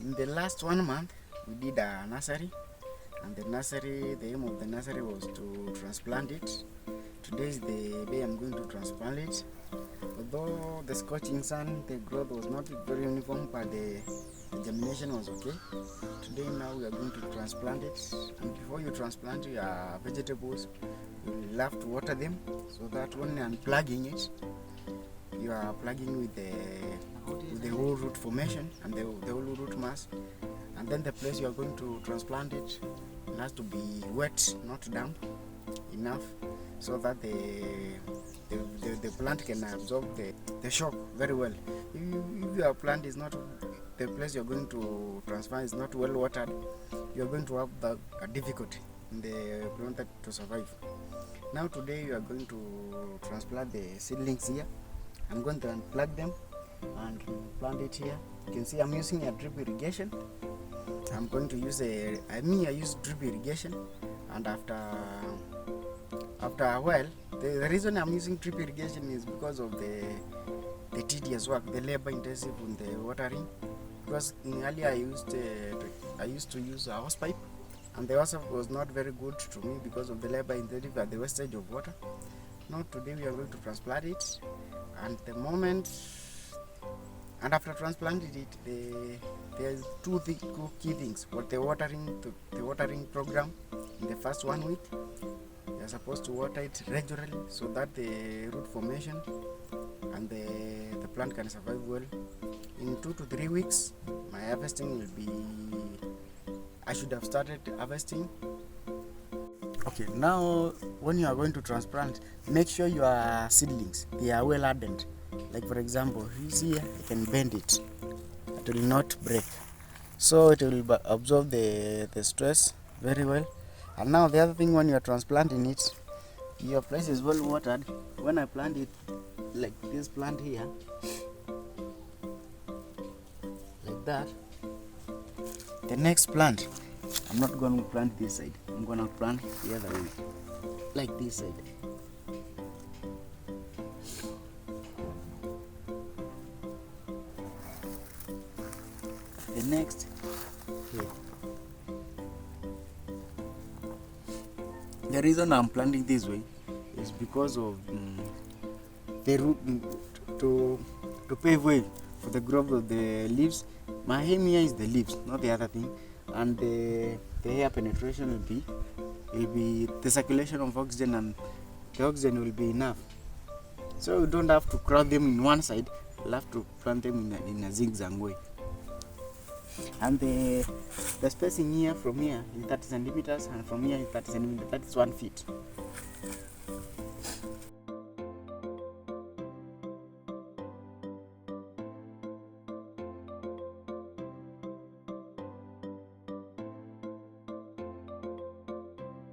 In the last 1 month, we did a nursery, and the aim of the nursery was to transplant it. Today is the day I'm going to transplant it. Although the scorching sun, the growth was not very uniform, but the germination was okay. Today now we are going to transplant it, and before you transplant your vegetables, you'll have to water them so that when you're unplugging it, you are plugging with the whole root formation and the whole root mass. And then the place you are going to transplant it has to be wet, not damp enough, so that the plant can absorb the shock very well. If your plant is not, the place you're going to transplant is not well watered, you're going to have a difficulty in the plant to survive. Now today you are going to transplant the seedlings here. I'm going to unplug them and plant it here. You can see I'm using a drip irrigation. I'm going to use I use drip irrigation, and after a while, the reason I'm using drip irrigation is because of the tedious work, the labor intensive in the watering. Because earlier I used to use a hose pipe, and the hose pipe was not very good to me because of the labor intensive and the wastage of water. Now today we are going to transplant it, and after transplanting it, there's two key things. For the watering program, in the first 1 week, you're supposed to water it regularly so that the root formation and the plant can survive well. In 2 to 3 weeks, my harvesting will be. I should have started harvesting. Okay, now when you are going to transplant, make sure your seedlings, they are well hardened. Like for example, you see here, I can bend it. It will not break. So it will absorb the stress very well. And now the other thing, when you are transplanting it, your place is well watered. When I plant it, like this plant here, like that, the next plant, I'm not going to plant this side. I'm going to plant the other way, like this side. The next here. The reason I'm planting this way is because of the root to pave way for the growth of the leaves. My aim here is the leaves, not the other thing, and the air penetration will be the circulation of oxygen, and the oxygen will be enough. So you don't have to crowd them in one side. You'll have to plant them in a zigzag way. And the spacing here from here is 30 centimeters, and from here is 30 centimeters. That is 1 feet.